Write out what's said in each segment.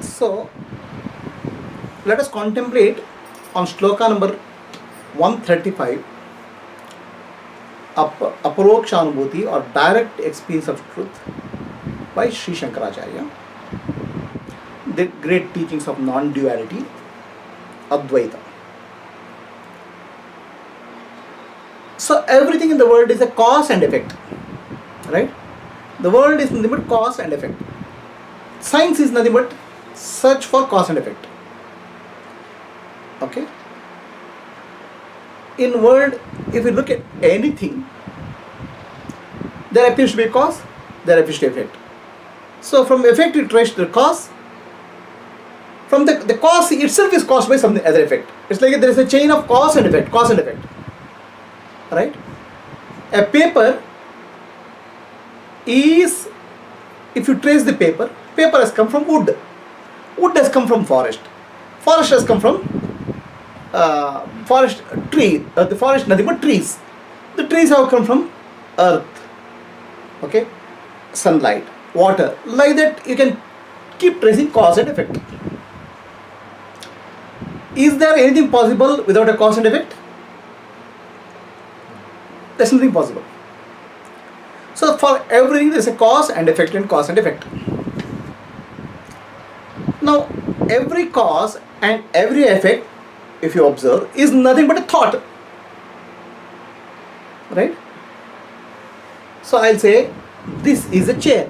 So let us contemplate on shloka number 135, Aparokshanubhuti or direct experience of truth by Sri Shankaracharya. The great teachings of non-duality, Advaita. So everything in the world is a cause and effect, right? The world is nothing but cause and effect. Science is nothing but search for cause and effect. Okay? In world, if you look at anything, there appears to be a cause, there appears to be effect. So from effect you trace to the cause. From the cause itself is caused by something other effect. It's like there is a chain of cause and effect, right? A paper is, if you trace the paper has come from wood. Wood has come from forest. Forest has come from forest tree. The forest nothing but trees. The trees have come from earth. Okay, sunlight, water. Like that, you can keep tracing cause and effect. Is there anything possible without a cause and effect? There's nothing possible. So for everything there is a cause and effect and cause and effect. Now every cause and every effect, if you observe, is nothing but a thought. Right? So I'll say this is a chair.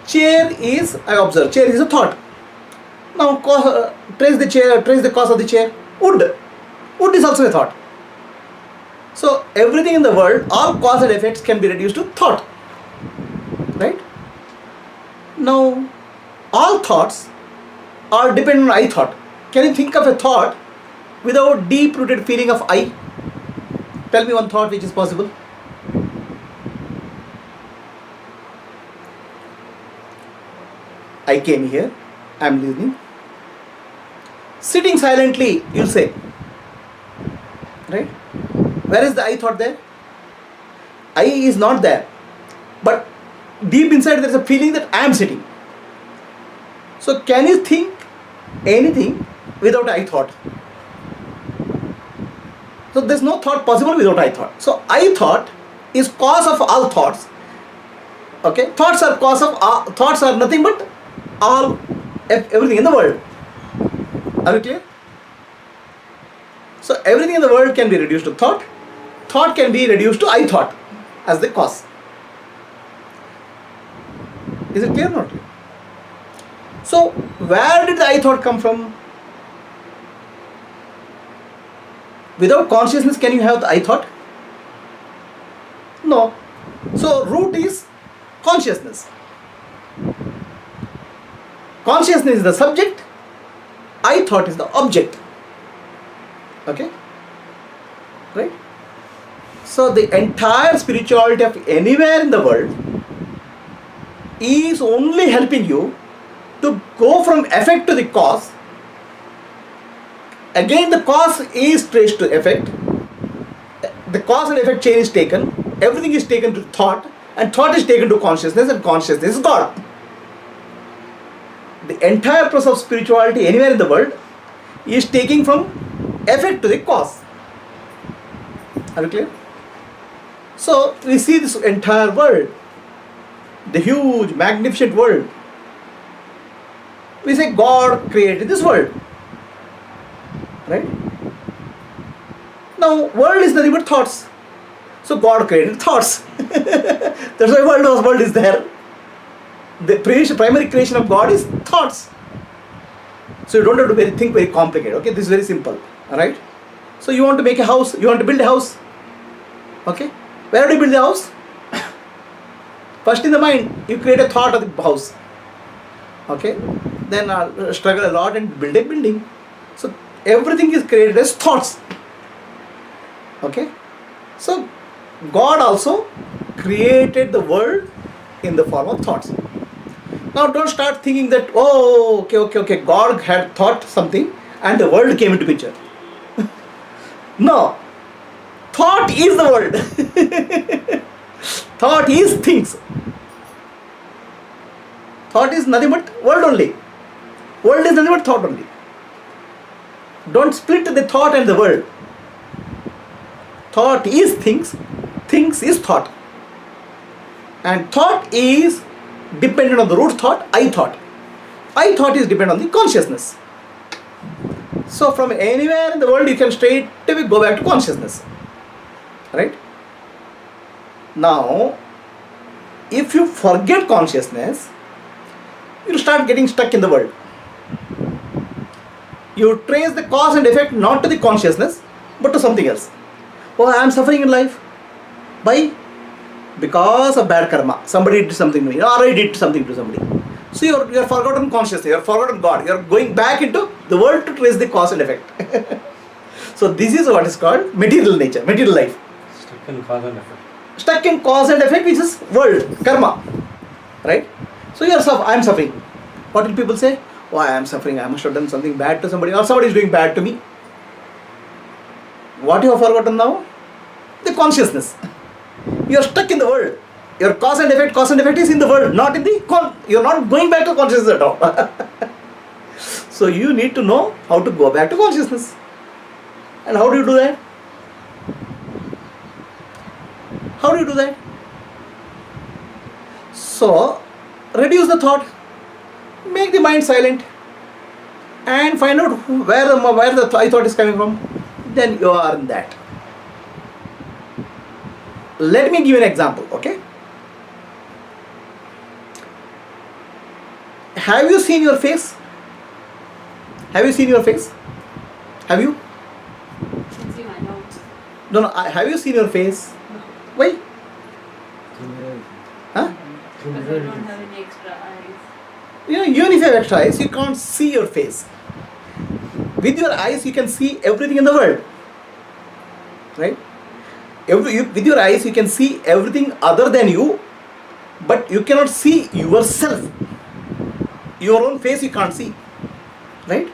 Chair is, I observe, chair is a thought. Now trace the chair, trace the cause of the chair. Wood. Wood is also a thought. So everything in the world, all cause and effects can be reduced to thought. Right? Now all thoughts are dependent on I thought. Can you think of a thought without deep rooted feeling of I? Tell me one thought which is possible. I came here, I am listening. Sitting silently, you'll say. Right? Where is the I thought there? I is not there. But deep inside there is a feeling that I am sitting. So can you think anything without I thought? So there is no thought possible without I thought. So I thought is cause of all thoughts. Okay? Thoughts are cause of all, thoughts are nothing but all, everything in the world. Are you clear? So everything in the world can be reduced to thought. Thought can be reduced to I thought as the cause. Is it clear or not clear? So where did the I thought come from? Without consciousness, can you have the I thought? No. So root is consciousness. Consciousness is the subject. I thought is the object. Okay? Right? So the entire spirituality of anywhere in the world is only helping you to go from effect to the cause. Again the cause is traced to effect. The cause and effect chain is taken. Everything is taken to thought, and thought is taken to consciousness, and consciousness is God. The entire process of spirituality anywhere in the world is taking from effect to the cause. Are you clear? So we see this entire world, the huge, magnificent world. We say God created this world. Right? Now world is nothing but thoughts. So God created thoughts. That's why world is there. The primary creation of God is thoughts. So you don't have to think very complicated. Okay, this is very simple. Alright? So you want to make a house, you want to build a house. Okay? Where do you build the house? First in the mind, you create a thought of the house. Okay? Then struggle a lot and build a building. So everything is created as thoughts. Okay? So God also created the world in the form of thoughts. Now don't start thinking that, oh, okay, God had thought something and the world came into picture. No. Thought is the world. Thought is things. Thought is nothing but world only. World is nothing but thought only. Don't split the thought and the world. Thought is things, things is thought. And thought is dependent on the root thought, I thought. I thought is dependent on the consciousness. So from anywhere in the world you can straight away go back to consciousness. Right? Now, if you forget consciousness, you start getting stuck in the world. You trace the cause and effect not to the consciousness, but to something else. Oh, I am suffering in life. Why? Because of bad karma. Somebody did something to me, or I did something to somebody. So you are forgotten consciousness, you are forgotten God. You are going back into the world to trace the cause and effect. So this is what is called material nature, material life. Stuck in cause and effect. Stuck in cause and effect, which is world, karma. Right? So you are I am suffering. What will people say? Oh, I am suffering, I must have done something bad to somebody, or somebody is doing bad to me. What you have forgotten now? The consciousness. You are stuck in the world. Your cause and effect is in the world, not in the you are not going back to consciousness at all. So you need to know how to go back to consciousness. And how do you do that? How do you do that? So, reduce the thought, make the mind silent, and find out where the I thought is coming from. Then you are in that. Let me give you an example, okay? Have you seen your face? Have you seen your face? Have you? No, have you seen your face? No. Why? Huh? Because I don't have any extra eyes. You know, even if you have extra eyes, you can't see your face. With your eyes, you can see everything in the world. Right? With your eyes, you can see everything other than you, but you cannot see yourself. Your own face you can't see. Right?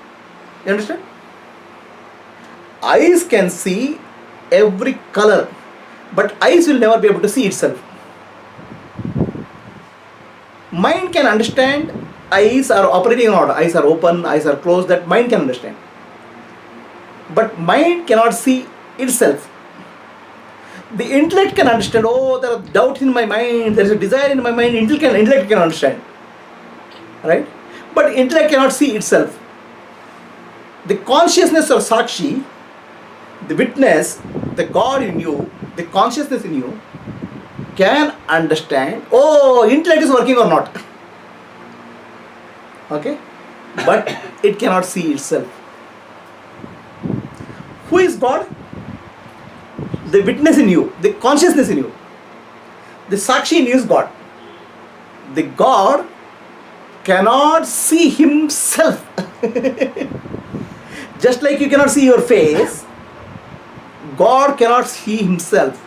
You understand? Eyes can see every color, but eyes will never be able to see itself. Mind can understand eyes are operating or not, eyes are open, eyes are closed, that mind can understand. But mind cannot see itself. The intellect can understand, oh, there are doubts in my mind, there is a desire in my mind, intellect can understand. Right? But intellect cannot see itself. The consciousness of Sakshi, the witness, the God in you, the consciousness in you, can understand, oh, intellect is working or not. Okay? But it cannot see itself. Who is God? The witness in you, the consciousness in you. The Sakshi in you is God. The God cannot see himself. Just like you cannot see your face, God cannot see himself.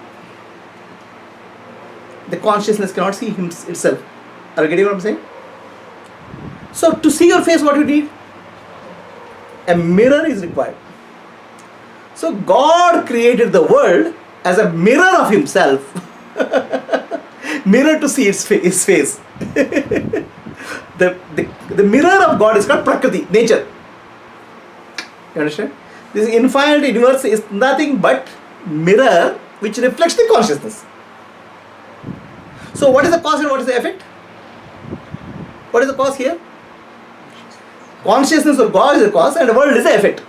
The consciousness cannot see itself. Are you getting what I'm saying? So to see your face, what you need? A mirror is required. So God created the world as a mirror of himself. Mirror to see his face. The mirror of God is called Prakriti, nature. You understand? This infinite universe is nothing but mirror which reflects the consciousness. So what is the cause and what is the effect? What is the cause here? Consciousness of God is the cause and the world is the effect.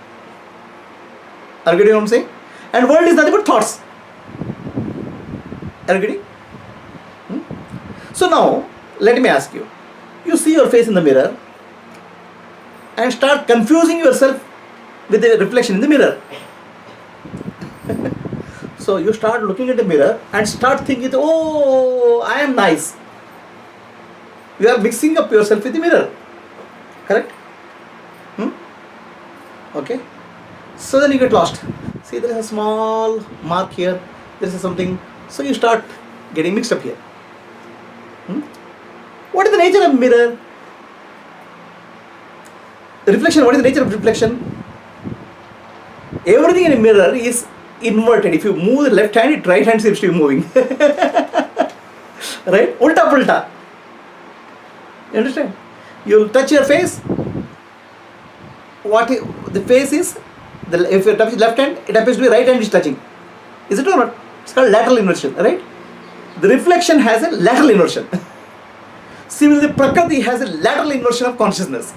Are you getting what I'm saying? And world is nothing but thoughts. Are you getting? So now, let me ask you. You see your face in the mirror and start confusing yourself with the reflection in the mirror. So you start looking at the mirror and start thinking, oh, I am nice. You are mixing up yourself with the mirror. Correct? Okay? So then you get lost. See, there is a small mark here. There is something. So you start getting mixed up here. What is the nature of mirror? Reflection, what is the nature of reflection? Everything in a mirror is inverted. If you move the left hand, right hand seems to be moving. Right? Ulta pulta. You understand? You'll touch your face. The face is, if you touch left hand, it happens to be right hand is touching. Is it or not? It's called lateral inversion, right? The reflection has a lateral inversion. Similarly, Prakriti has a lateral inversion of consciousness.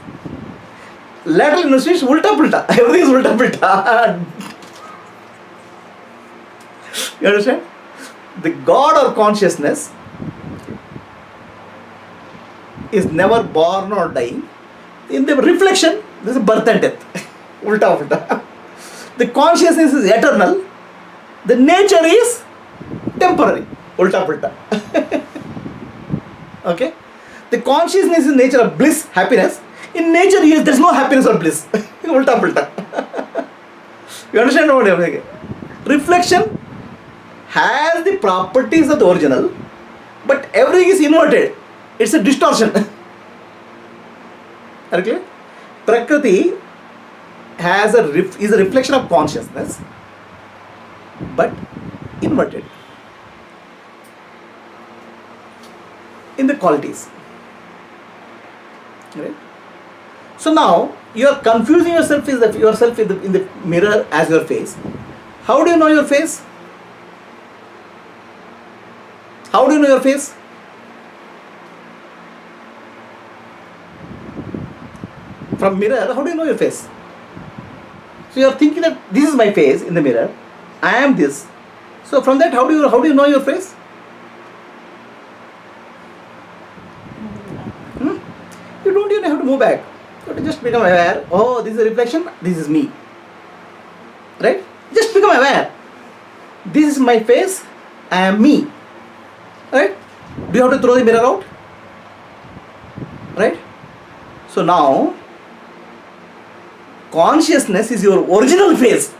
Lateral inversion is ulta pulta. Everything is ulta pulta. You understand? The God or consciousness is never born or dying. In the reflection, there is birth and death. Ulta pulta. The consciousness is eternal. The nature is temporary. Ulta pulta. Okay? The consciousness is nature of bliss, happiness. In nature, there is no happiness or bliss. Ulta pulta. You understand what I am saying? Reflection has the properties of the original, but everything is inverted. It's a distortion. Okay? Prakriti is a reflection of consciousness, but inverted in the qualities. Right? So now you are confusing yourself in the mirror as your face. How do you know your face? How do you know your face? From mirror, how do you know your face? So you are thinking that this is my face in the mirror. I am this. So from that, how do you know your face? You don't even have to move back. You have to just become aware. Oh, this is a reflection. This is me. Right? Just become aware. This is my face. I am me. Right? Do you have to throw the mirror out? Right? So now, consciousness is your original face.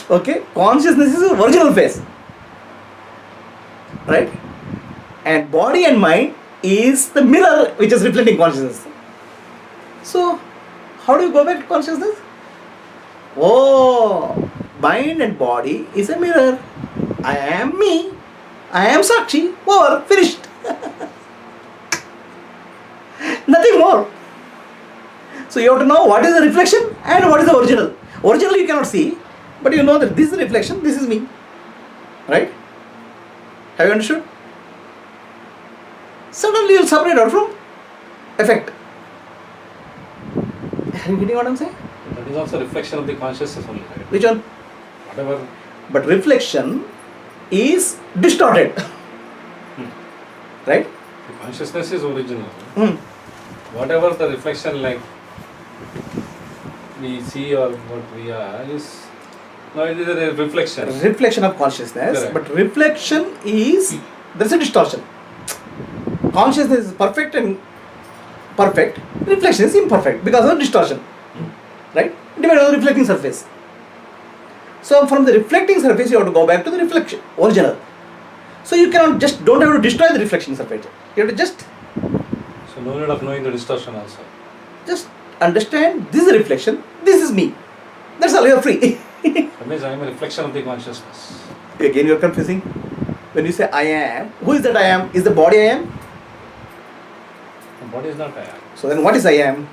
Okay? Consciousness is your original face. Right? And body and mind is the mirror which is reflecting consciousness. So, how do you go back to consciousness? Oh, mind and body is a mirror. I am me. I am Sakshi. Over. Finished. Nothing more. So you have to know what is the reflection and what is the original. Original you cannot see, but you know that this is the reflection, this is me. Right? Have you understood? Suddenly you will separate out from effect. Are you getting what I am saying? That is also reflection of the consciousness only, right? Which one? Whatever. But reflection is distorted. Right? The consciousness is original. Hmm. Whatever the reflection like we see or what we are is, no, it is a reflection. Reflection of consciousness. Correct. But reflection is, there is a distortion. Consciousness is perfect and perfect. Reflection is imperfect because of distortion. Right? Depending on the reflecting surface. So from the reflecting surface you have to go back to the reflection, original. So you cannot just, don't have to destroy the reflection surface. You have to just So no need of knowing the distortion also. understand this is a reflection, this is me. That's all, you are free. That means I am a reflection of the consciousness. Again you are confusing. When you say I am, who is that I am? Is the body I am? The body is not I am. So then what is I am?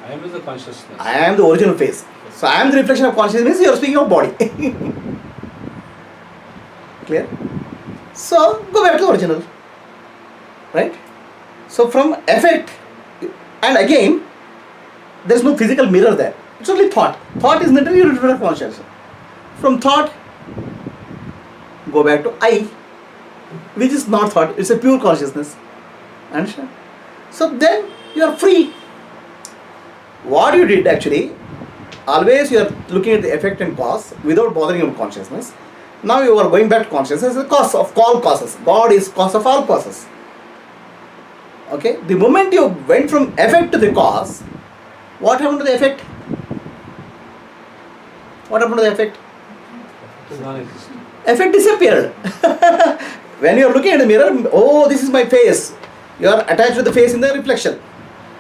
I am is the consciousness. I am the original face. So I am the reflection of consciousness, you are speaking of body. Clear? So go back to original. Right? So from effect, and again, there is no physical mirror there. It's only thought. Thought is literally a reflection of consciousness. From thought, go back to I, which is not thought, it's a pure consciousness. Understand? So then you are free. What you did actually, always you are looking at the effect and cause without bothering your consciousness. Now you are going back to consciousness, the cause of all causes. God is cause of all causes. Okay? The moment you went from effect to the cause, what happened to the effect? What happened to the effect? It is non-existent. Effect disappeared. When you are looking at the mirror, oh, this is my face. You are attached to the face in the reflection.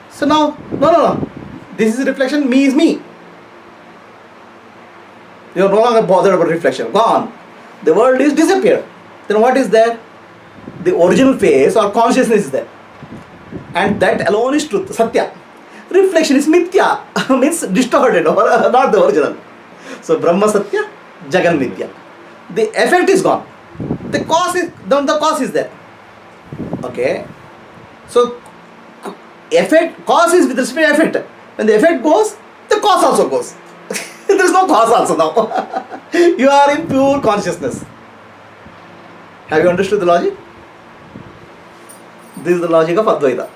So now, no. This is reflection, me is me. You are no longer bothered about reflection. Gone. The world is disappeared. Then what is there? The original face or consciousness is there. And that alone is truth, Satya. Reflection is Mithya, means distorted or not the original. So Brahma Satya, Jagan Mithya. The effect is gone. The cause is there. Okay. So cause is with respect to effect. When the effect goes, the cause also goes. There is no cause also now. You are in pure consciousness. Have you understood the logic? This is the logic of Advaita.